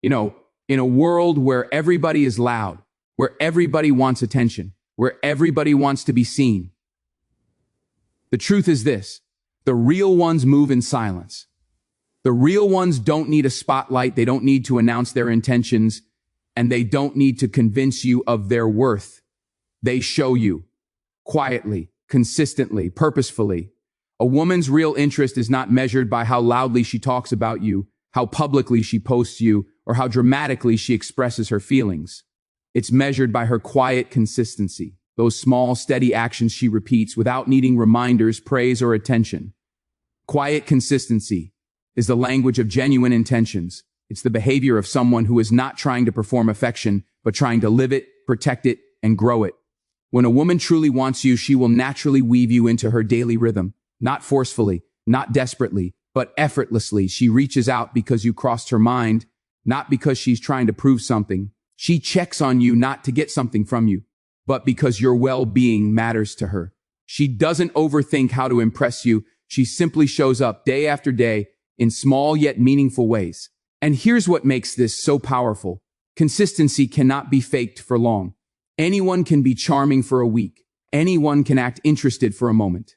In a world where everybody is loud, where everybody wants attention, where everybody wants to be seen, the truth is this: the real ones move in silence. The real ones don't need a spotlight, they don't need to announce their intentions, and they don't need to convince you of their worth. They show you, quietly, consistently, purposefully. A woman's real interest is not measured by how loudly she talks about you, how publicly she posts you, or how dramatically she expresses her feelings. It's measured by her quiet consistency, those small, steady actions she repeats without needing reminders, praise, or attention. Quiet consistency is the language of genuine intentions. It's the behavior of someone who is not trying to perform affection, but trying to live it, protect it, and grow it. When a woman truly wants you, she will naturally weave you into her daily rhythm, not forcefully, not desperately, but effortlessly. She reaches out because you crossed her mind, not because she's trying to prove something. She checks on you not to get something from you, but because your well-being matters to her. She doesn't overthink how to impress you. She simply shows up day after day in small yet meaningful ways. And here's what makes this so powerful. Consistency cannot be faked for long. Anyone can be charming for a week. Anyone can act interested for a moment.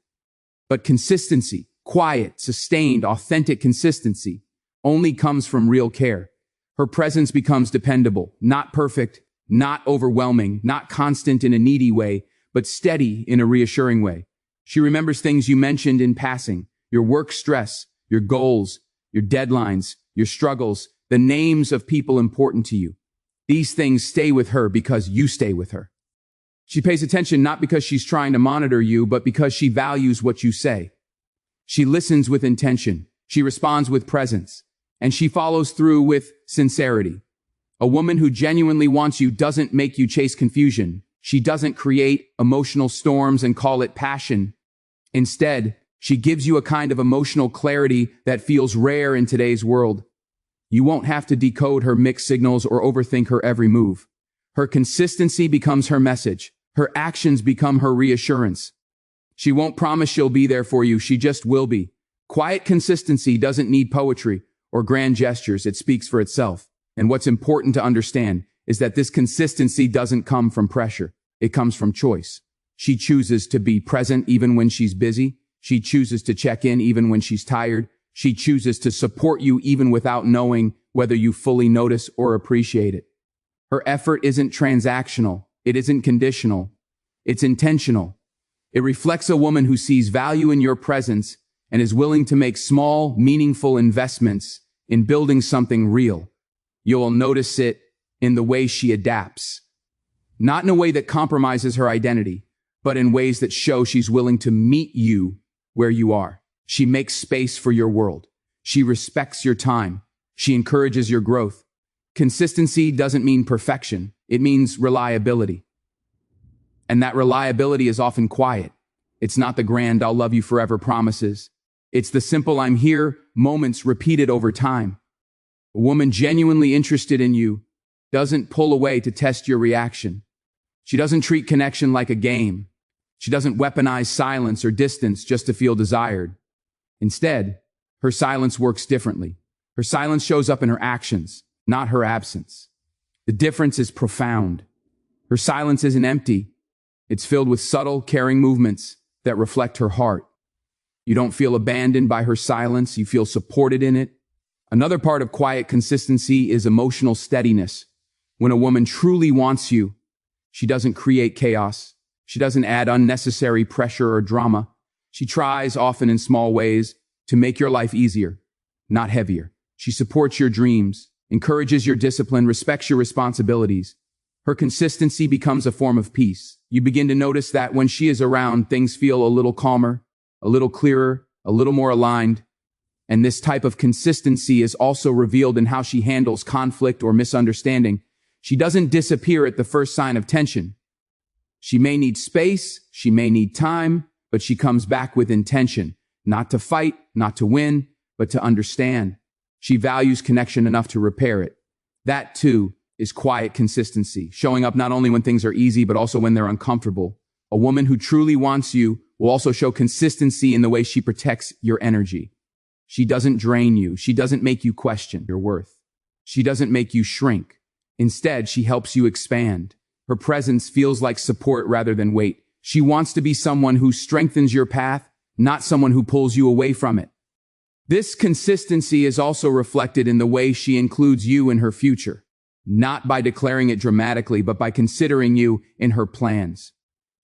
But consistency, quiet, sustained, authentic consistency, only comes from real care. Her presence becomes dependable, not perfect, not overwhelming, not constant in a needy way, but steady in a reassuring way. She remembers things you mentioned in passing: your work stress, your goals, your deadlines, your struggles, the names of people important to you. These things stay with her because you stay with her. She pays attention not because she's trying to monitor you, but because she values what you say. She listens with intention. She responds with presence. And she follows through with sincerity. A woman who genuinely wants you doesn't make you chase confusion. She doesn't create emotional storms and call it passion. Instead, she gives you a kind of emotional clarity that feels rare in today's world. You won't have to decode her mixed signals or overthink her every move. Her consistency becomes her message. Her actions become her reassurance. She won't promise she'll be there for you, she just will be. Quiet consistency doesn't need poetry or grand gestures, it speaks for itself. And what's important to understand is that this consistency doesn't come from pressure. It comes from choice. She chooses to be present even when she's busy. She chooses to check in even when she's tired. She chooses to support you even without knowing whether you fully notice or appreciate it. Her effort isn't transactional. It isn't conditional. It's intentional. It reflects a woman who sees value in your presence and is willing to make small, meaningful investments in building something real. You'll notice it in the way she adapts. Not in a way that compromises her identity, but in ways that show she's willing to meet you where you are. She makes space for your world. She respects your time. She encourages your growth. Consistency doesn't mean perfection. It means reliability. And that reliability is often quiet. It's not the grand "I'll love you forever" promises. It's the simple "I'm here" moments repeated over time. A woman genuinely interested in you doesn't pull away to test your reaction. She doesn't treat connection like a game. She doesn't weaponize silence or distance just to feel desired. Instead, her silence works differently. Her silence shows up in her actions, not her absence. The difference is profound. Her silence isn't empty. It's filled with subtle, caring movements that reflect her heart. You don't feel abandoned by her silence. You feel supported in it. Another part of quiet consistency is emotional steadiness. When a woman truly wants you, she doesn't create chaos. She doesn't add unnecessary pressure or drama. She tries, often in small ways, to make your life easier, not heavier. She supports your dreams, encourages your discipline, respects your responsibilities. Her consistency becomes a form of peace. You begin to notice that when she is around, things feel a little calmer, a little clearer, a little more aligned. And this type of consistency is also revealed in how she handles conflict or misunderstanding. She doesn't disappear at the first sign of tension. She may need space, she may need time, but she comes back with intention, not to fight, not to win, but to understand. She values connection enough to repair it. That, too, is quiet consistency, showing up not only when things are easy, but also when they're uncomfortable. A woman who truly wants you will also show consistency in the way she protects your energy. She doesn't drain you. She doesn't make you question your worth. She doesn't make you shrink. Instead, she helps you expand. Her presence feels like support rather than weight. She wants to be someone who strengthens your path, not someone who pulls you away from it. This consistency is also reflected in the way she includes you in her future, not by declaring it dramatically, but by considering you in her plans.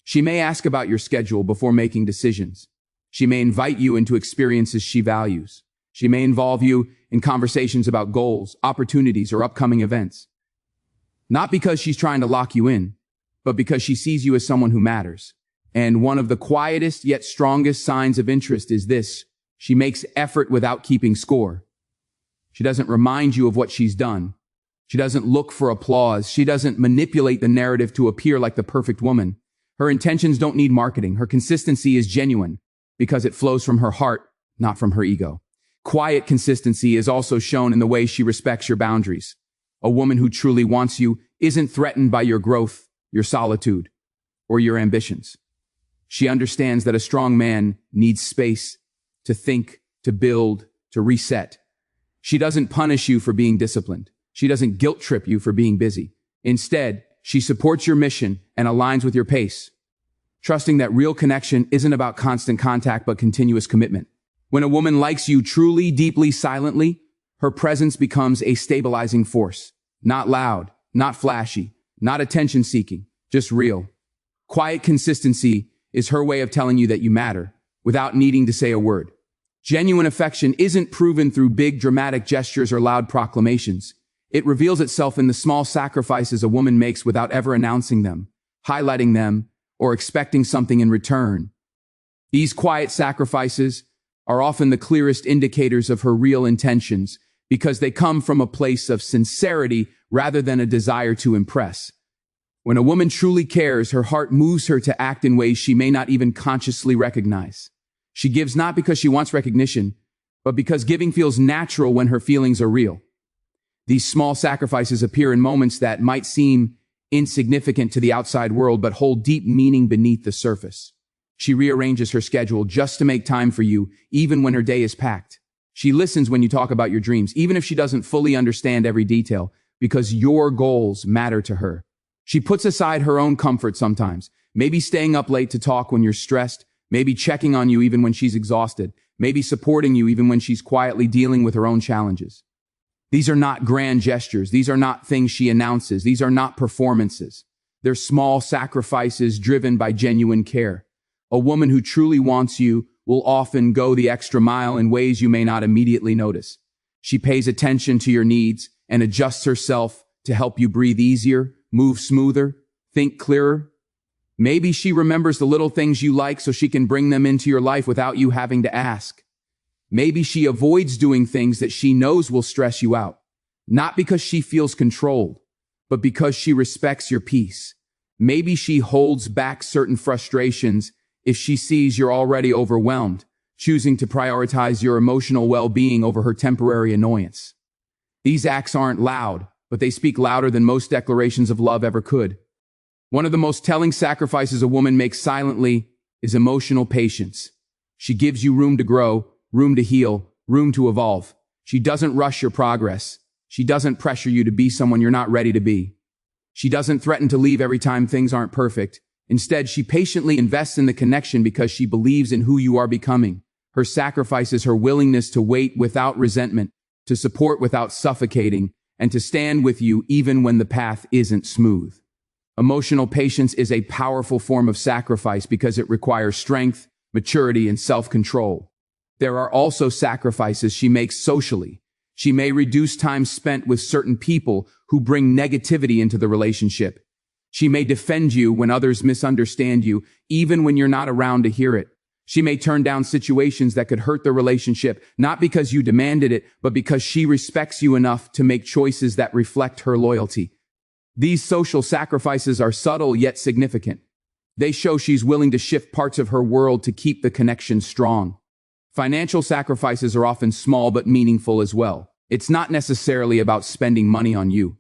She may ask about your schedule before making decisions. She may invite you into experiences she values. She may involve you in conversations about goals, opportunities, or upcoming events. Not because she's trying to lock you in, but because she sees you as someone who matters. And one of the quietest yet strongest signs of interest is this: she makes effort without keeping score. She doesn't remind you of what she's done. She doesn't look for applause. She doesn't manipulate the narrative to appear like the perfect woman. Her intentions don't need marketing. Her consistency is genuine because it flows from her heart, not from her ego. Quiet consistency is also shown in the way she respects your boundaries. A woman who truly wants you isn't threatened by your growth, your solitude, or your ambitions. She understands that a strong man needs space to think, to build, to reset. She doesn't punish you for being disciplined. She doesn't guilt trip you for being busy. Instead, she supports your mission and aligns with your pace, trusting that real connection isn't about constant contact but continuous commitment. When a woman likes you truly, deeply, silently, her presence becomes a stabilizing force. Not loud, not flashy, not attention-seeking, just real. Quiet consistency is her way of telling you that you matter without needing to say a word. Genuine affection isn't proven through big dramatic gestures or loud proclamations. It reveals itself in the small sacrifices a woman makes without ever announcing them, highlighting them, or expecting something in return. These quiet sacrifices are often the clearest indicators of her real intentions because they come from a place of sincerity rather than a desire to impress. When a woman truly cares, her heart moves her to act in ways she may not even consciously recognize. She gives not because she wants recognition, but because giving feels natural when her feelings are real. These small sacrifices appear in moments that might seem insignificant to the outside world, but hold deep meaning beneath the surface. She rearranges her schedule just to make time for you, even when her day is packed. She listens when you talk about your dreams, even if she doesn't fully understand every detail, because your goals matter to her. She puts aside her own comfort sometimes, maybe staying up late to talk when you're stressed, maybe checking on you even when she's exhausted, maybe supporting you even when she's quietly dealing with her own challenges. These are not grand gestures. These are not things she announces. These are not performances. They're small sacrifices driven by genuine care. A woman who truly wants you will often go the extra mile in ways you may not immediately notice. She pays attention to your needs and adjusts herself to help you breathe easier, move smoother, think clearer. Maybe she remembers the little things you like so she can bring them into your life without you having to ask. Maybe she avoids doing things that she knows will stress you out, not because she feels controlled, but because she respects your peace. Maybe she holds back certain frustrations if she sees you're already overwhelmed, choosing to prioritize your emotional well-being over her temporary annoyance. These acts aren't loud, but they speak louder than most declarations of love ever could. One of the most telling sacrifices a woman makes silently is emotional patience. She gives you room to grow, room to heal, room to evolve. She doesn't rush your progress. She doesn't pressure you to be someone you're not ready to be. She doesn't threaten to leave every time things aren't perfect. Instead, she patiently invests in the connection because she believes in who you are becoming. Her sacrifice is her willingness to wait without resentment, to support without suffocating, and to stand with you even when the path isn't smooth. Emotional patience is a powerful form of sacrifice because it requires strength, maturity, and self-control. There are also sacrifices she makes socially. She may reduce time spent with certain people who bring negativity into the relationship. She may defend you when others misunderstand you, even when you're not around to hear it. She may turn down situations that could hurt the relationship, not because you demanded it, but because she respects you enough to make choices that reflect her loyalty. These social sacrifices are subtle yet significant. They show she's willing to shift parts of her world to keep the connection strong. Financial sacrifices are often small but meaningful as well. It's not necessarily about spending money on you.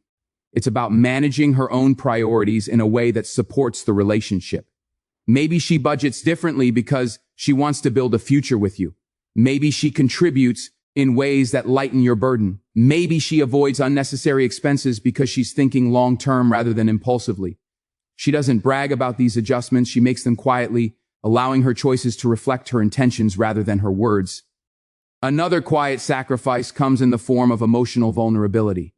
It's about managing her own priorities in a way that supports the relationship. Maybe she budgets differently because she wants to build a future with you. Maybe she contributes in ways that lighten your burden. Maybe she avoids unnecessary expenses because she's thinking long-term rather than impulsively. She doesn't brag about these adjustments, she makes them quietly, allowing her choices to reflect her intentions rather than her words. Another quiet sacrifice comes in the form of emotional vulnerability.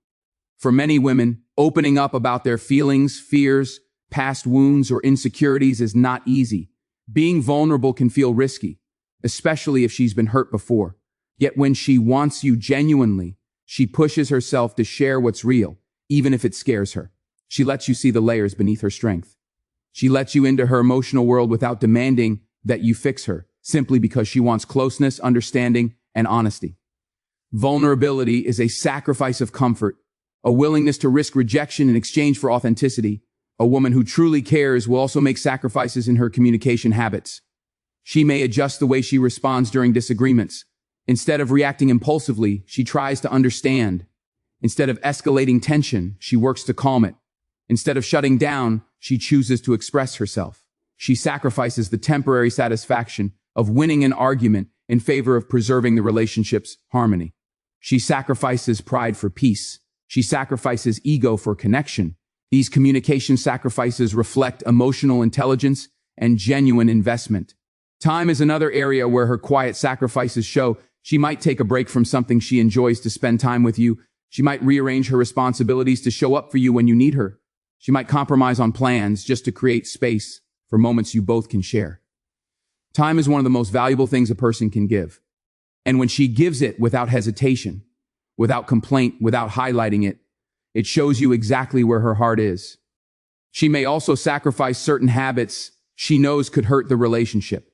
For many women, opening up about their feelings, fears, past wounds, or insecurities is not easy. Being vulnerable can feel risky, especially if she's been hurt before. Yet when she wants you genuinely, she pushes herself to share what's real, even if it scares her. She lets you see the layers beneath her strength. She lets you into her emotional world without demanding that you fix her, simply because she wants closeness, understanding, and honesty. Vulnerability is a sacrifice of comfort, a willingness to risk rejection in exchange for authenticity. A woman who truly cares will also make sacrifices in her communication habits. She may adjust the way she responds during disagreements. Instead of reacting impulsively, she tries to understand. Instead of escalating tension, she works to calm it. Instead of shutting down, she chooses to express herself. She sacrifices the temporary satisfaction of winning an argument in favor of preserving the relationship's harmony. She sacrifices pride for peace. She sacrifices ego for connection. These communication sacrifices reflect emotional intelligence and genuine investment. Time is another area where her quiet sacrifices show. She might take a break from something she enjoys to spend time with you. She might rearrange her responsibilities to show up for you when you need her. She might compromise on plans just to create space for moments you both can share. Time is one of the most valuable things a person can give. And when she gives it without hesitation, without complaint, without highlighting it, it shows you exactly where her heart is. She may also sacrifice certain habits she knows could hurt the relationship.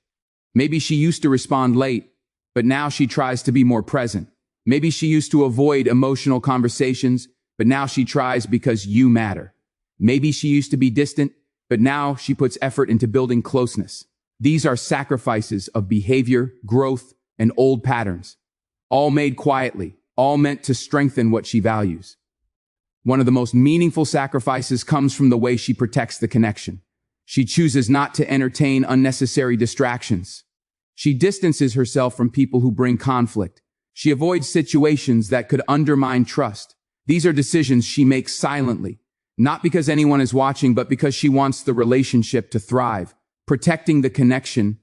Maybe she used to respond late, but now she tries to be more present. Maybe she used to avoid emotional conversations, but now she tries because you matter. Maybe she used to be distant, but now she puts effort into building closeness. These are sacrifices of behavior, growth, and old patterns, all made quietly, all meant to strengthen what she values. One of the most meaningful sacrifices comes from the way she protects the connection. She chooses not to entertain unnecessary distractions. She distances herself from people who bring conflict. She avoids situations that could undermine trust. These are decisions she makes silently, not because anyone is watching, but because she wants the relationship to thrive. Protecting the connection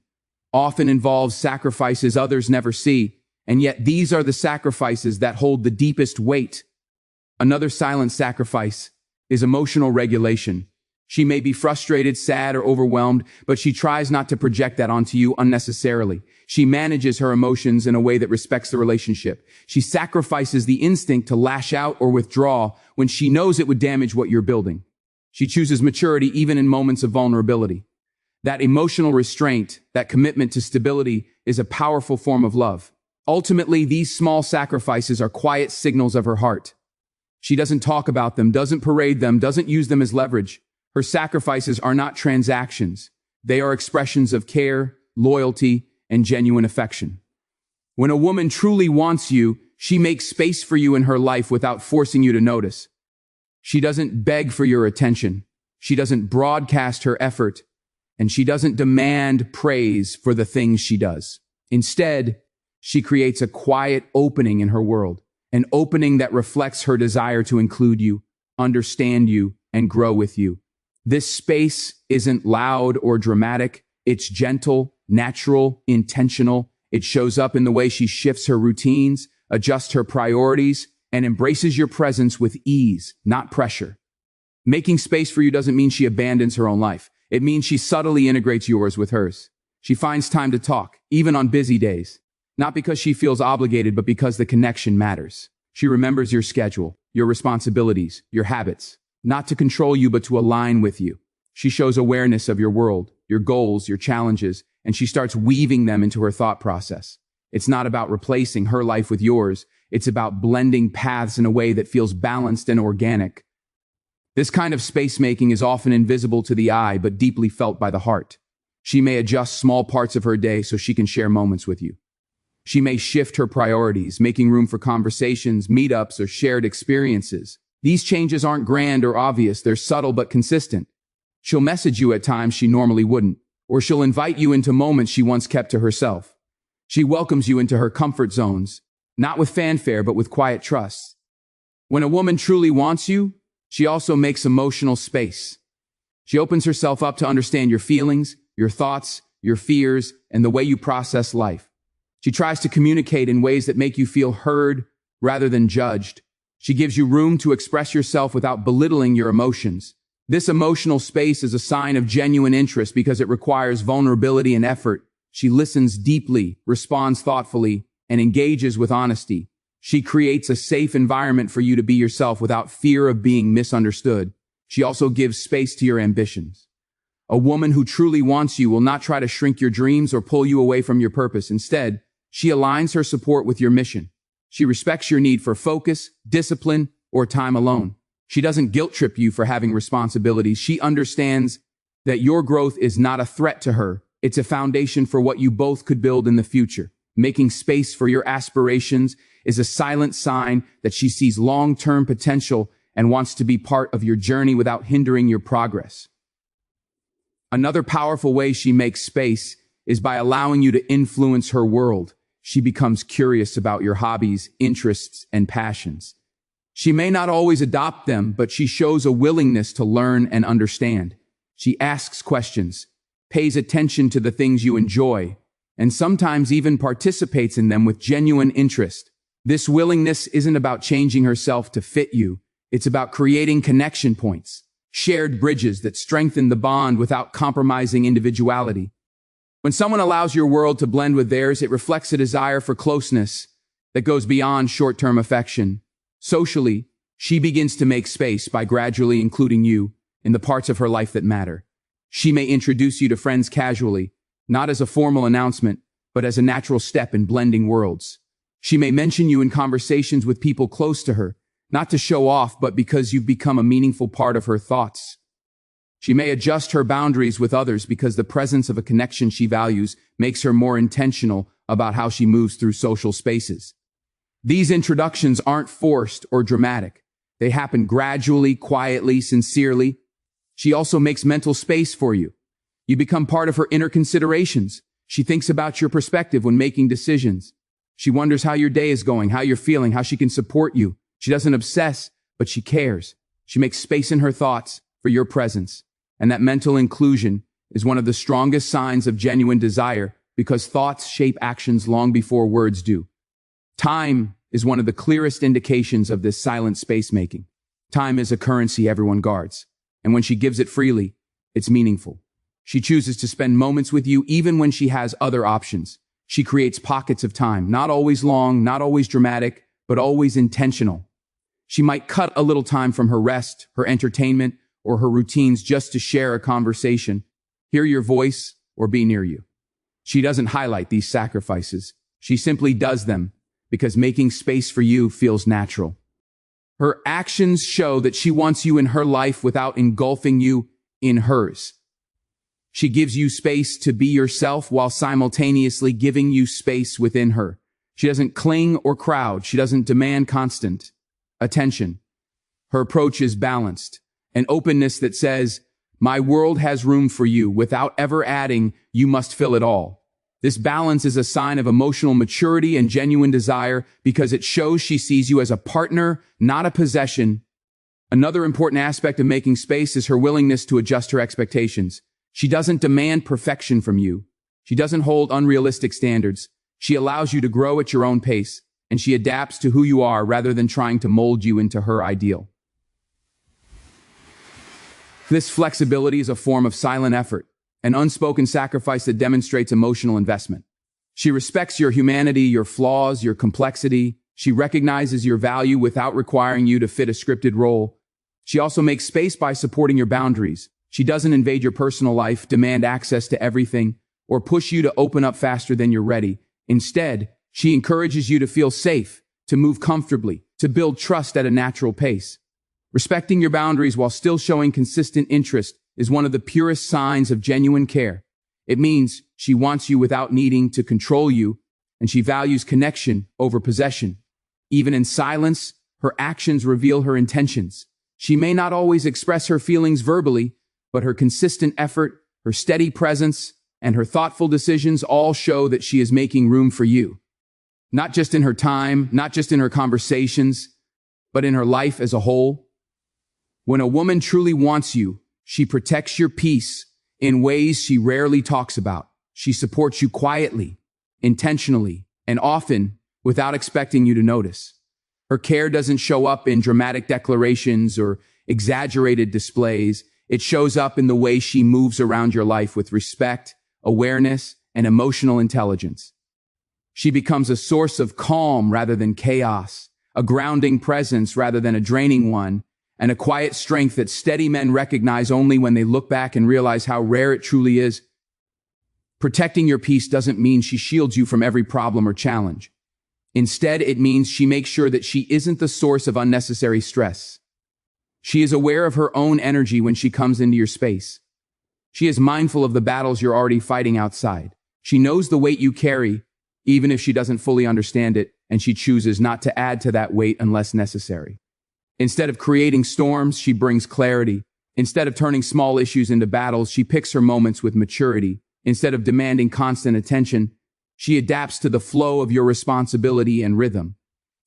often involves sacrifices others never see, and yet these are the sacrifices that hold the deepest weight. Another silent sacrifice is emotional regulation. She may be frustrated, sad, or overwhelmed, but she tries not to project that onto you unnecessarily. She manages her emotions in a way that respects the relationship. She sacrifices the instinct to lash out or withdraw when she knows it would damage what you're building. She chooses maturity even in moments of vulnerability. That emotional restraint, that commitment to stability, is a powerful form of love. Ultimately, these small sacrifices are quiet signals of her heart. She doesn't talk about them, doesn't parade them, doesn't use them as leverage. Her sacrifices are not transactions. They are expressions of care, loyalty, and genuine affection. When a woman truly wants you, she makes space for you in her life without forcing you to notice. She doesn't beg for your attention. She doesn't broadcast her effort. And she doesn't demand praise for the things she does. Instead, she creates a quiet opening in her world. An opening that reflects her desire to include you, understand you, and grow with you. This space isn't loud or dramatic. It's gentle, natural, intentional. It shows up in the way she shifts her routines, adjusts her priorities, and embraces your presence with ease, not pressure. Making space for you doesn't mean she abandons her own life. It means she subtly integrates yours with hers. She finds time to talk, even on busy days. Not because she feels obligated, but because the connection matters. She remembers your schedule, your responsibilities, your habits, not to control you, but to align with you. She shows awareness of your world, your goals, your challenges, and she starts weaving them into her thought process. It's not about replacing her life with yours. It's about blending paths in a way that feels balanced and organic. This kind of space-making is often invisible to the eye, but deeply felt by the heart. She may adjust small parts of her day so she can share moments with you. She may shift her priorities, making room for conversations, meetups, or shared experiences. These changes aren't grand or obvious, they're subtle but consistent. She'll message you at times she normally wouldn't, or she'll invite you into moments she once kept to herself. She welcomes you into her comfort zones, not with fanfare, but with quiet trust. When a woman truly wants you, she also makes emotional space. She opens herself up to understand your feelings, your thoughts, your fears, and the way you process life. She tries to communicate in ways that make you feel heard rather than judged. She gives you room to express yourself without belittling your emotions. This emotional space is a sign of genuine interest because it requires vulnerability and effort. She listens deeply, responds thoughtfully, and engages with honesty. She creates a safe environment for you to be yourself without fear of being misunderstood. She also gives space to your ambitions. A woman who truly wants you will not try to shrink your dreams or pull you away from your purpose. Instead, she aligns her support with your mission. She respects your need for focus, discipline, or time alone. She doesn't guilt trip you for having responsibilities. She understands that your growth is not a threat to her. It's a foundation for what you both could build in the future. Making space for your aspirations is a silent sign that she sees long-term potential and wants to be part of your journey without hindering your progress. Another powerful way she makes space is by allowing you to influence her world. She becomes curious about your hobbies, interests, and passions. She may not always adopt them, but she shows a willingness to learn and understand. She asks questions, pays attention to the things you enjoy, and sometimes even participates in them with genuine interest. This willingness isn't about changing herself to fit you. It's about creating connection points, shared bridges that strengthen the bond without compromising individuality. When someone allows your world to blend with theirs, it reflects a desire for closeness that goes beyond short-term affection. Socially, she begins to make space by gradually including you in the parts of her life that matter. She may introduce you to friends casually, not as a formal announcement, but as a natural step in blending worlds. She may mention you in conversations with people close to her, not to show off, but because you've become a meaningful part of her thoughts. She may adjust her boundaries with others because the presence of a connection she values makes her more intentional about how she moves through social spaces. These introductions aren't forced or dramatic. They happen gradually, quietly, sincerely. She also makes mental space for you. You become part of her inner considerations. She thinks about your perspective when making decisions. She wonders how your day is going, how you're feeling, how she can support you. She doesn't obsess, but she cares. She makes space in her thoughts for your presence. And that mental inclusion is one of the strongest signs of genuine desire because thoughts shape actions long before words do. Time is one of the clearest indications of this silent space making. Time is a currency everyone guards. And when she gives it freely, it's meaningful. She chooses to spend moments with you even when she has other options. She creates pockets of time, not always long, not always dramatic, but always intentional. She might cut a little time from her rest, her entertainment, or her routines just to share a conversation, hear your voice, or be near you. She doesn't highlight these sacrifices. She simply does them because making space for you feels natural. Her actions show that she wants you in her life without engulfing you in hers. She gives you space to be yourself while simultaneously giving you space within her. She doesn't cling or crowd. She doesn't demand constant attention. Her approach is balanced, an openness that says, my world has room for you, without ever adding, you must fill it all. This balance is a sign of emotional maturity and genuine desire because it shows she sees you as a partner, not a possession. Another important aspect of making space is her willingness to adjust her expectations. She doesn't demand perfection from you. She doesn't hold unrealistic standards. She allows you to grow at your own pace, and she adapts to who you are rather than trying to mold you into her ideal. This flexibility is a form of silent effort, an unspoken sacrifice that demonstrates emotional investment. She respects your humanity, your flaws, your complexity. She recognizes your value without requiring you to fit a scripted role. She also makes space by supporting your boundaries. She doesn't invade your personal life, demand access to everything, or push you to open up faster than you're ready. Instead, she encourages you to feel safe, to move comfortably, to build trust at a natural pace. Respecting your boundaries while still showing consistent interest is one of the purest signs of genuine care. It means she wants you without needing to control you, and she values connection over possession. Even in silence, her actions reveal her intentions. She may not always express her feelings verbally, but her consistent effort, her steady presence, and her thoughtful decisions all show that she is making room for you. Not just in her time, not just in her conversations, but in her life as a whole. When a woman truly wants you, she protects your peace in ways she rarely talks about. She supports you quietly, intentionally, and often without expecting you to notice. Her care doesn't show up in dramatic declarations or exaggerated displays. It shows up in the way she moves around your life with respect, awareness, and emotional intelligence. She becomes a source of calm rather than chaos, a grounding presence rather than a draining one, and a quiet strength that steady men recognize only when they look back and realize how rare it truly is. Protecting your peace doesn't mean she shields you from every problem or challenge. Instead, it means she makes sure that she isn't the source of unnecessary stress. She is aware of her own energy when she comes into your space. She is mindful of the battles you're already fighting outside. She knows the weight you carry, even if she doesn't fully understand it, and she chooses not to add to that weight unless necessary. Instead of creating storms, she brings clarity. Instead of turning small issues into battles, she picks her moments with maturity. Instead of demanding constant attention, she adapts to the flow of your responsibility and rhythm.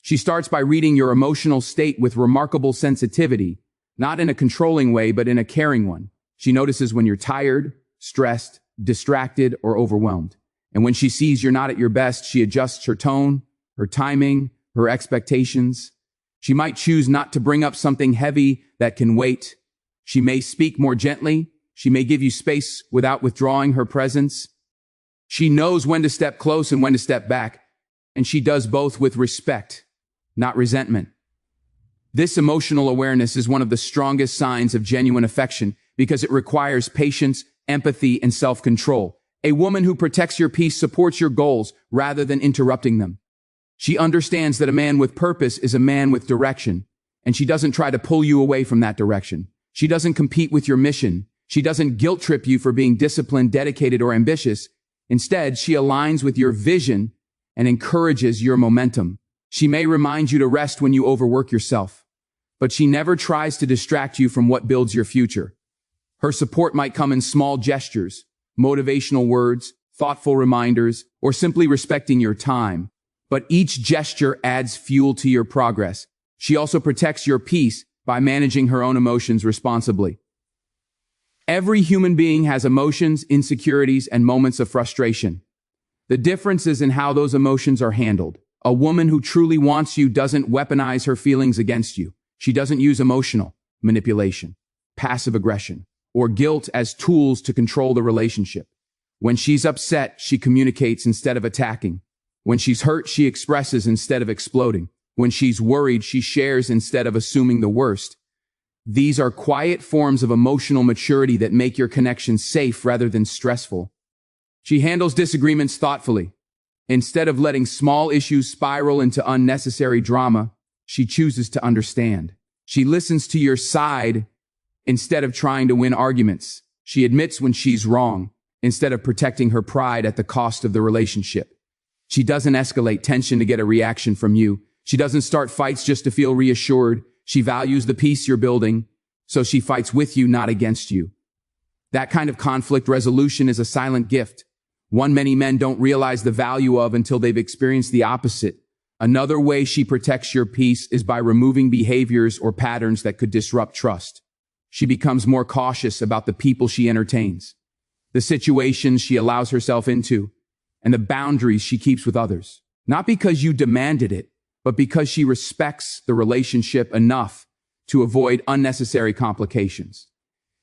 She starts by reading your emotional state with remarkable sensitivity, not in a controlling way, but in a caring one. She notices when you're tired, stressed, distracted, or overwhelmed. And when she sees you're not at your best, she adjusts her tone, her timing, her expectations. She might choose not to bring up something heavy that can wait. She may speak more gently. She may give you space without withdrawing her presence. She knows when to step close and when to step back, and she does both with respect, not resentment. This emotional awareness is one of the strongest signs of genuine affection because it requires patience, empathy, and self-control. A woman who protects your peace supports your goals rather than interrupting them. She understands that a man with purpose is a man with direction, and she doesn't try to pull you away from that direction. She doesn't compete with your mission. She doesn't guilt trip you for being disciplined, dedicated, or ambitious. Instead, she aligns with your vision and encourages your momentum. She may remind you to rest when you overwork yourself, but she never tries to distract you from what builds your future. Her support might come in small gestures, motivational words, thoughtful reminders, or simply respecting your time. But each gesture adds fuel to your progress. She also protects your peace by managing her own emotions responsibly. Every human being has emotions, insecurities, and moments of frustration. The difference is in how those emotions are handled. A woman who truly wants you doesn't weaponize her feelings against you. She doesn't use emotional manipulation, passive aggression, or guilt as tools to control the relationship. When she's upset, she communicates instead of attacking. When she's hurt, she expresses instead of exploding. When she's worried, she shares instead of assuming the worst. These are quiet forms of emotional maturity that make your connection safe rather than stressful. She handles disagreements thoughtfully. Instead of letting small issues spiral into unnecessary drama, she chooses to understand. She listens to your side instead of trying to win arguments. She admits when she's wrong instead of protecting her pride at the cost of the relationship. She doesn't escalate tension to get a reaction from you. She doesn't start fights just to feel reassured. She values the peace you're building, so she fights with you, not against you. That kind of conflict resolution is a silent gift, one many men don't realize the value of until they've experienced the opposite. Another way she protects your peace is by removing behaviors or patterns that could disrupt trust. She becomes more cautious about the people she entertains, the situations she allows herself into, and the boundaries she keeps with others. Not because you demanded it, but because she respects the relationship enough to avoid unnecessary complications.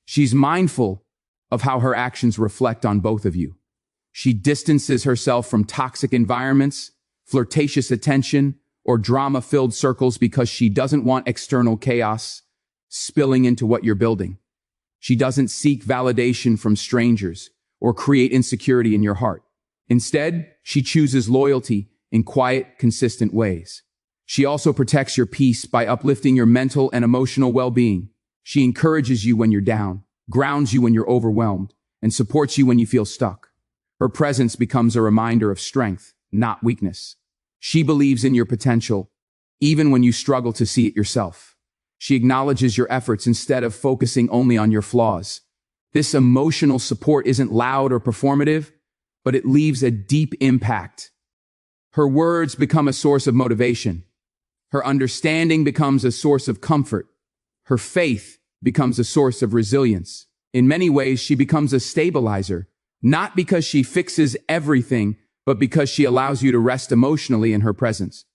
She's mindful of how her actions reflect on both of you. She distances herself from toxic environments, flirtatious attention, or drama-filled circles because she doesn't want external chaos spilling into what you're building. She doesn't seek validation from strangers or create insecurity in your heart. Instead, she chooses loyalty in quiet, consistent ways. She also protects your peace by uplifting your mental and emotional well-being. She encourages you when you're down, grounds you when you're overwhelmed, and supports you when you feel stuck. Her presence becomes a reminder of strength, not weakness. She believes in your potential, even when you struggle to see it yourself. She acknowledges your efforts instead of focusing only on your flaws. This emotional support isn't loud or performative, but it leaves a deep impact. Her words become a source of motivation. Her understanding becomes a source of comfort. Her faith becomes a source of resilience. In many ways, she becomes a stabilizer, not because she fixes everything, but because she allows you to rest emotionally in her presence.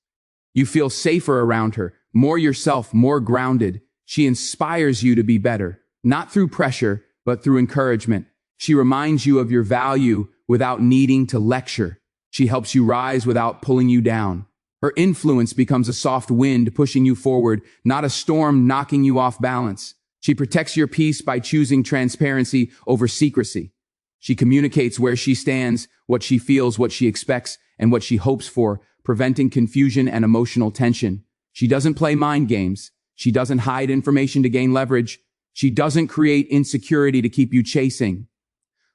You feel safer around her, more yourself, more grounded. She inspires you to be better, not through pressure, but through encouragement. She reminds you of your value without needing to lecture. She helps you rise without pulling you down. Her influence becomes a soft wind pushing you forward, not a storm knocking you off balance. She protects your peace by choosing transparency over secrecy. She communicates where she stands, what she feels, what she expects, and what she hopes for, preventing confusion and emotional tension. She doesn't play mind games. She doesn't hide information to gain leverage. She doesn't create insecurity to keep you chasing.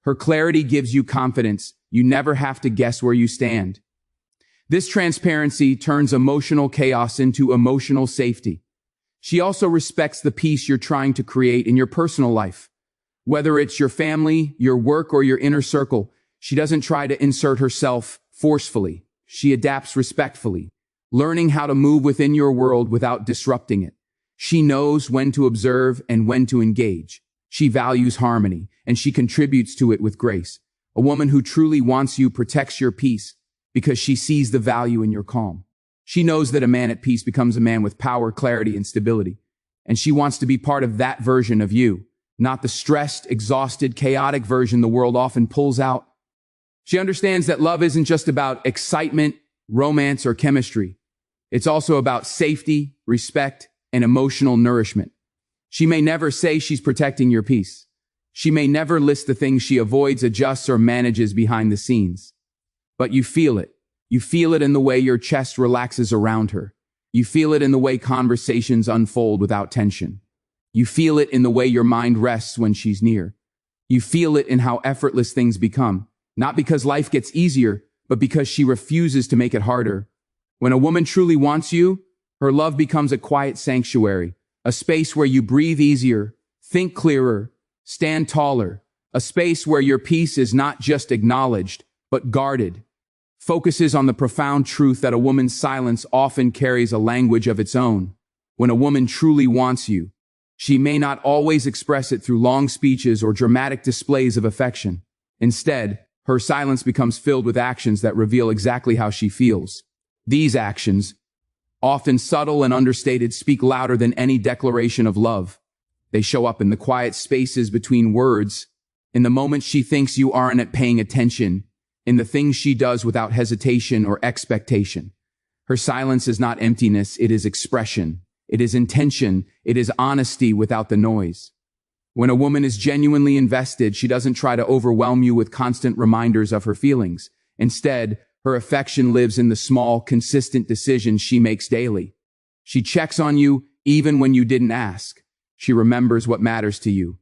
Her clarity gives you confidence. You never have to guess where you stand. This transparency turns emotional chaos into emotional safety. She also respects the peace you're trying to create in your personal life. Whether it's your family, your work, or your inner circle, she doesn't try to insert herself forcefully. She adapts respectfully, learning how to move within your world without disrupting it. She knows when to observe and when to engage. She values harmony, and she contributes to it with grace. A woman who truly wants you protects your peace because she sees the value in your calm. She knows that a man at peace becomes a man with power, clarity, and stability. And she wants to be part of that version of you, not the stressed, exhausted, chaotic version the world often pulls out. She understands that love isn't just about excitement, romance, or chemistry. It's also about safety, respect, and emotional nourishment. She may never say she's protecting your peace. She may never list the things she avoids, adjusts, or manages behind the scenes. But you feel it. You feel it in the way your chest relaxes around her. You feel it in the way conversations unfold without tension. You feel it in the way your mind rests when she's near. You feel it in how effortless things become, not because life gets easier, but because she refuses to make it harder. When a woman truly wants you, her love becomes a quiet sanctuary, a space where you breathe easier, think clearer, stand taller, a space where your peace is not just acknowledged, but guarded. Focuses on the profound truth that a woman's silence often carries a language of its own. When a woman truly wants you, she may not always express it through long speeches or dramatic displays of affection. Instead, her silence becomes filled with actions that reveal exactly how she feels. These actions, often subtle and understated, speak louder than any declaration of love. They show up in the quiet spaces between words, in the moments she thinks you aren't paying attention, in the things she does without hesitation or expectation. Her silence is not emptiness, it is expression. It is intention. It is honesty without the noise. When a woman is genuinely invested, she doesn't try to overwhelm you with constant reminders of her feelings. Instead, her affection lives in the small, consistent decisions she makes daily. She checks on you even when you didn't ask. She remembers what matters to you.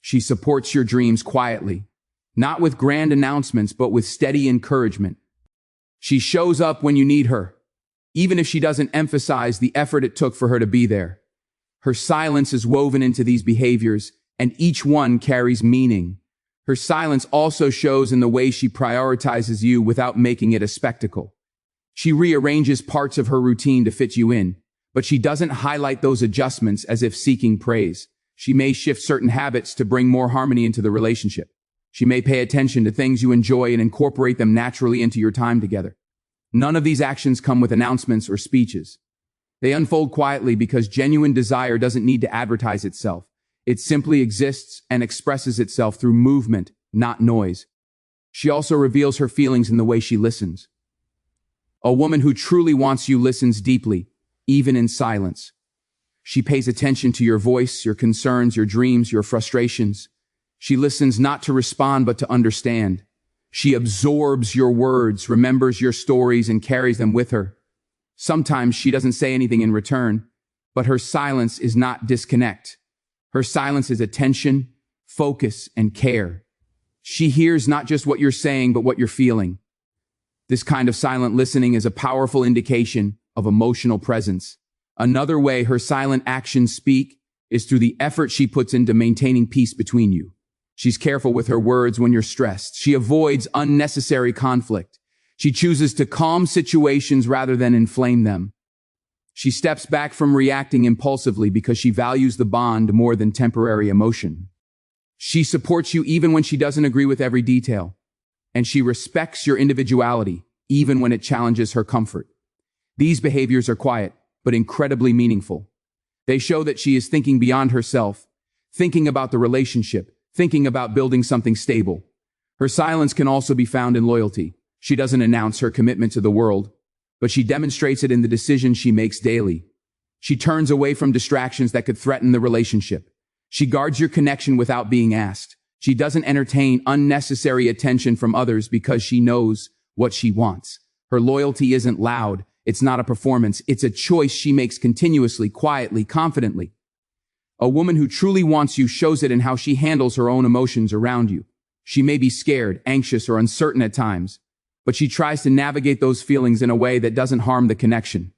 She supports your dreams quietly, not with grand announcements, but with steady encouragement. She shows up when you need her, even if she doesn't emphasize the effort it took for her to be there. Her silence is woven into these behaviors, and each one carries meaning. Her silence also shows in the way she prioritizes you without making it a spectacle. She rearranges parts of her routine to fit you in, but she doesn't highlight those adjustments as if seeking praise. She may shift certain habits to bring more harmony into the relationship. She may pay attention to things you enjoy and incorporate them naturally into your time together. None of these actions come with announcements or speeches. They unfold quietly because genuine desire doesn't need to advertise itself. It simply exists and expresses itself through movement, not noise. She also reveals her feelings in the way she listens. A woman who truly wants you listens deeply, even in silence. She pays attention to your voice, your concerns, your dreams, your frustrations. She listens not to respond, but to understand. She absorbs your words, remembers your stories, and carries them with her. Sometimes she doesn't say anything in return, but her silence is not disconnect. Her silence is attention, focus, and care. She hears not just what you're saying, but what you're feeling. This kind of silent listening is a powerful indication of emotional presence. Another way her silent actions speak is through the effort she puts into maintaining peace between you. She's careful with her words when you're stressed. She avoids unnecessary conflict. She chooses to calm situations rather than inflame them. She steps back from reacting impulsively because she values the bond more than temporary emotion. She supports you even when she doesn't agree with every detail. And she respects your individuality, even when it challenges her comfort. These behaviors are quiet, but incredibly meaningful. They show that she is thinking beyond herself, thinking about the relationship, thinking about building something stable. Her silence can also be found in loyalty. She doesn't announce her commitment to the world, but she demonstrates it in the decisions she makes daily. She turns away from distractions that could threaten the relationship. She guards your connection without being asked. She doesn't entertain unnecessary attention from others because she knows what she wants. Her loyalty isn't loud. It's not a performance. It's a choice she makes continuously, quietly, confidently. A woman who truly wants you shows it in how she handles her own emotions around you. She may be scared, anxious, or uncertain at times, but she tries to navigate those feelings in a way that doesn't harm the connection.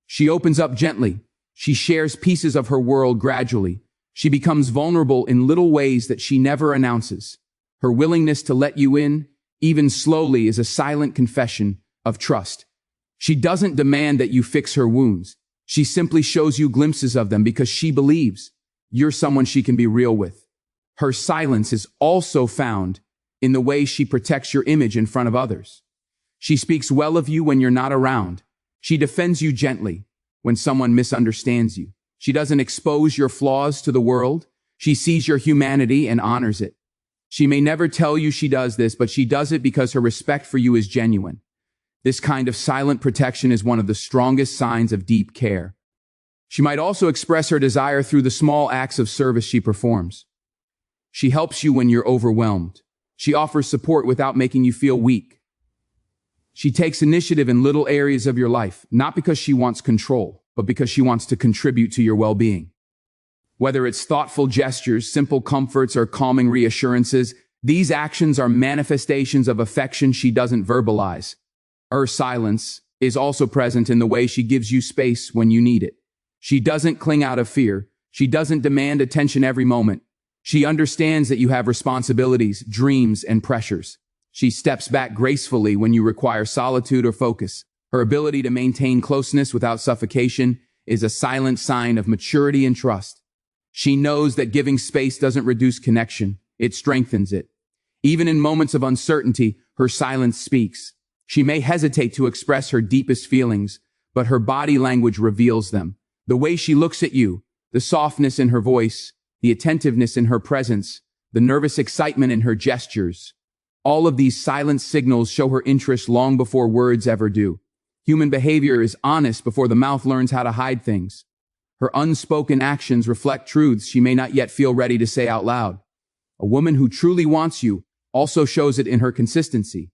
She opens up gently. She shares pieces of her world gradually. She becomes vulnerable in little ways that she never announces. Her willingness to let you in, even slowly, is a silent confession of trust. She doesn't demand that you fix her wounds. She simply shows you glimpses of them because she believes you're someone she can be real with. Her silence is also found in the way she protects your image in front of others. She speaks well of you when you're not around. She defends you gently when someone misunderstands you. She doesn't expose your flaws to the world. She sees your humanity and honors it. She may never tell you she does this, but she does it because her respect for you is genuine. This kind of silent protection is one of the strongest signs of deep care. She might also express her desire through the small acts of service she performs. She helps you when you're overwhelmed. She offers support without making you feel weak. She takes initiative in little areas of your life, not because she wants control, but because she wants to contribute to your well-being. Whether it's thoughtful gestures, simple comforts, or calming reassurances, these actions are manifestations of affection she doesn't verbalize. Her silence is also present in the way she gives you space when you need it. She doesn't cling out of fear. She doesn't demand attention every moment. She understands that you have responsibilities, dreams, and pressures. She steps back gracefully when you require solitude or focus. Her ability to maintain closeness without suffocation is a silent sign of maturity and trust. She knows that giving space doesn't reduce connection, it strengthens it. Even in moments of uncertainty, her silence speaks. She may hesitate to express her deepest feelings, but her body language reveals them. The way she looks at you, the softness in her voice, the attentiveness in her presence, the nervous excitement in her gestures. All of these silent signals show her interest long before words ever do. Human behavior is honest before the mouth learns how to hide things. Her unspoken actions reflect truths she may not yet feel ready to say out loud. A woman who truly wants you also shows it in her consistency.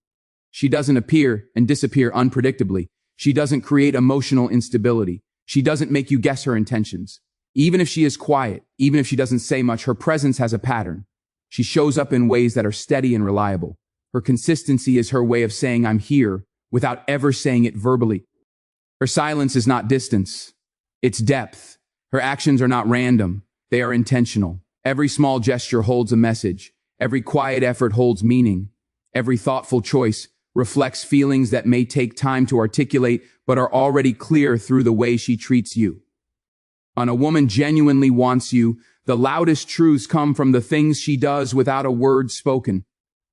She doesn't appear and disappear unpredictably. She doesn't create emotional instability. She doesn't make you guess her intentions. Even if she is quiet, even if she doesn't say much, her presence has a pattern. She shows up in ways that are steady and reliable. Her consistency is her way of saying I'm here without ever saying it verbally. Her silence is not distance. It's depth. Her actions are not random. They are intentional. Every small gesture holds a message. Every quiet effort holds meaning. Every thoughtful choice reflects feelings that may take time to articulate but are already clear through the way she treats you. When a woman genuinely wants you, the loudest truths come from the things she does without a word spoken.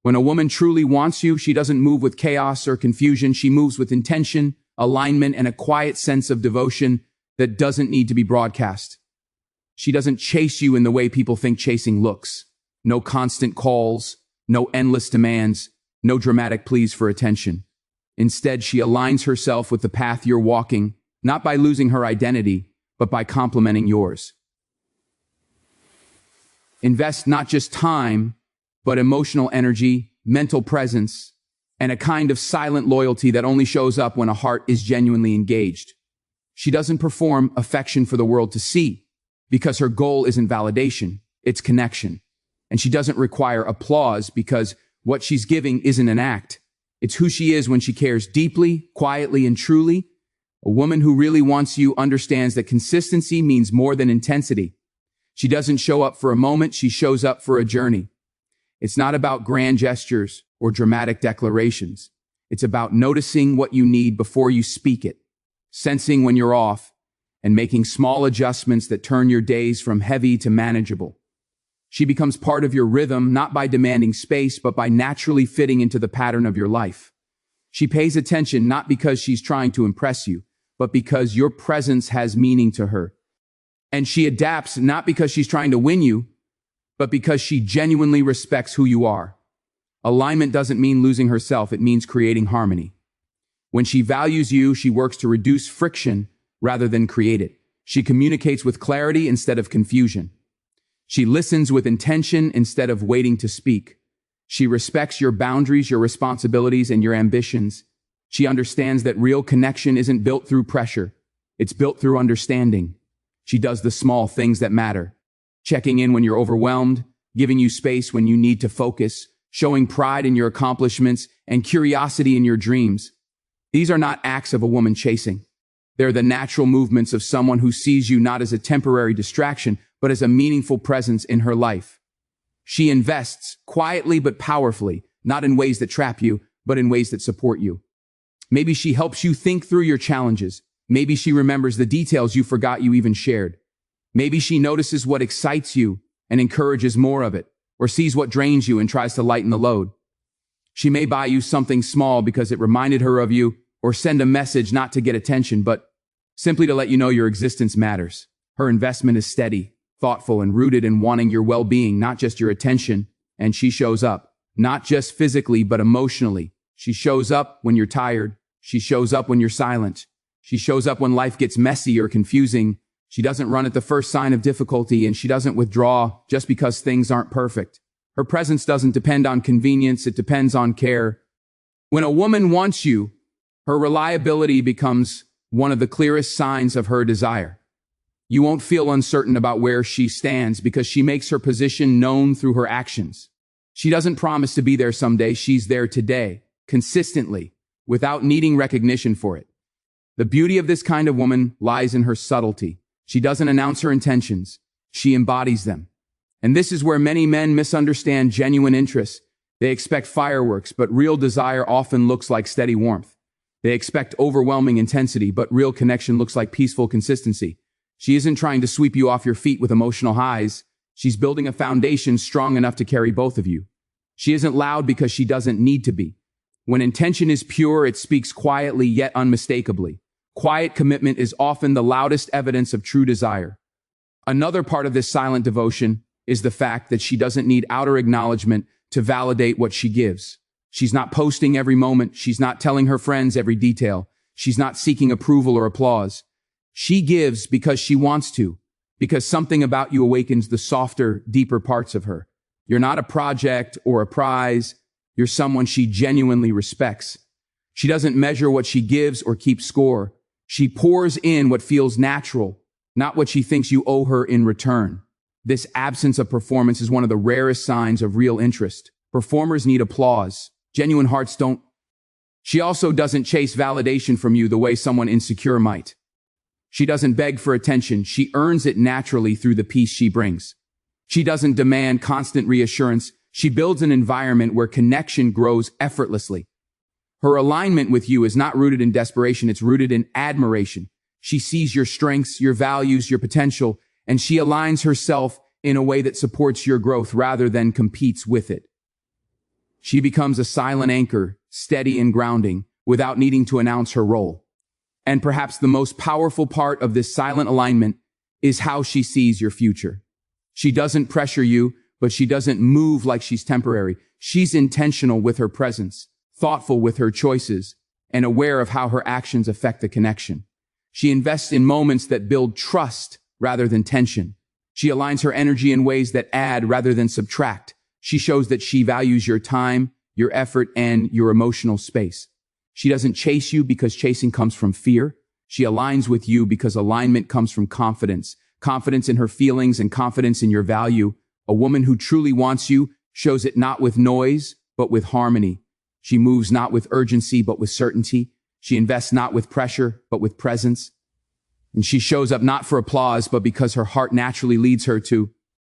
When a woman truly wants you, she doesn't move with chaos or confusion. She moves with intention, alignment, and a quiet sense of devotion that doesn't need to be broadcast. She doesn't chase you in the way people think chasing looks. No constant calls, no endless demands, no dramatic pleas for attention. Instead, she aligns herself with the path you're walking, not by losing her identity, but by complementing yours. Invest not just time, but emotional energy, mental presence, and a kind of silent loyalty that only shows up when a heart is genuinely engaged. She doesn't perform affection for the world to see, because her goal isn't validation, it's connection. And she doesn't require applause because what she's giving isn't an act. It's who she is when she cares deeply, quietly, and truly. A woman who really wants you understands that consistency means more than intensity. She doesn't show up for a moment, she shows up for a journey. It's not about grand gestures or dramatic declarations. It's about noticing what you need before you speak it, sensing when you're off, and making small adjustments that turn your days from heavy to manageable. She becomes part of your rhythm, not by demanding space, but by naturally fitting into the pattern of your life. She pays attention not because she's trying to impress you, but because your presence has meaning to her. And she adapts not because she's trying to win you, but because she genuinely respects who you are. Alignment doesn't mean losing herself, it means creating harmony. When she values you, she works to reduce friction rather than create it. She communicates with clarity instead of confusion. She listens with intention instead of waiting to speak. She respects your boundaries, your responsibilities, and your ambitions. She understands that real connection isn't built through pressure. It's built through understanding. She does the small things that matter. Checking in when you're overwhelmed, giving you space when you need to focus, showing pride in your accomplishments, and curiosity in your dreams. These are not acts of a woman chasing. They're the natural movements of someone who sees you not as a temporary distraction, but as a meaningful presence in her life. She invests quietly but powerfully, not in ways that trap you, but in ways that support you. Maybe she helps you think through your challenges. Maybe she remembers the details you forgot you even shared. Maybe she notices what excites you and encourages more of it, or sees what drains you and tries to lighten the load. She may buy you something small because it reminded her of you, or send a message not to get attention, but simply to let you know your existence matters. Her investment is steady, thoughtful, and rooted in wanting your well-being, not just your attention. And she shows up, not just physically, but emotionally. She shows up when you're tired. She shows up when you're silent. She shows up when life gets messy or confusing. She doesn't run at the first sign of difficulty, and she doesn't withdraw just because things aren't perfect. Her presence doesn't depend on convenience, it depends on care. When a woman wants you, her reliability becomes one of the clearest signs of her desire. You won't feel uncertain about where she stands because she makes her position known through her actions. She doesn't promise to be there someday, she's there today, consistently, without needing recognition for it. The beauty of this kind of woman lies in her subtlety. She doesn't announce her intentions, she embodies them. And this is where many men misunderstand genuine interest. They expect fireworks, but real desire often looks like steady warmth. They expect overwhelming intensity, but real connection looks like peaceful consistency. She isn't trying to sweep you off your feet with emotional highs. She's building a foundation strong enough to carry both of you. She isn't loud because she doesn't need to be. When intention is pure, it speaks quietly yet unmistakably. Quiet commitment is often the loudest evidence of true desire. Another part of this silent devotion is the fact that she doesn't need outer acknowledgement to validate what she gives. She's not posting every moment. She's not telling her friends every detail. She's not seeking approval or applause. She gives because she wants to, because something about you awakens the softer, deeper parts of her. You're not a project or a prize. You're someone she genuinely respects. She doesn't measure what she gives or keep score. She pours in what feels natural, not what she thinks you owe her in return. This absence of performance is one of the rarest signs of real interest. Performers need applause. Genuine hearts don't. She also doesn't chase validation from you the way someone insecure might. She doesn't beg for attention. She earns it naturally through the peace she brings. She doesn't demand constant reassurance. She builds an environment where connection grows effortlessly. Her alignment with you is not rooted in desperation. It's rooted in admiration. She sees your strengths, your values, your potential, and she aligns herself in a way that supports your growth rather than competes with it. She becomes a silent anchor, steady and grounding, without needing to announce her role. And perhaps the most powerful part of this silent alignment is how she sees your future. She doesn't pressure you, but she doesn't move like she's temporary. She's intentional with her presence, thoughtful with her choices, and aware of how her actions affect the connection. She invests in moments that build trust rather than tension. She aligns her energy in ways that add rather than subtract. She shows that she values your time, your effort, and your emotional space. She doesn't chase you because chasing comes from fear. She aligns with you because alignment comes from confidence. Confidence in her feelings and confidence in your value. A woman who truly wants you shows it not with noise, but with harmony. She moves not with urgency, but with certainty. She invests not with pressure, but with presence. And she shows up not for applause, but because her heart naturally leads her to.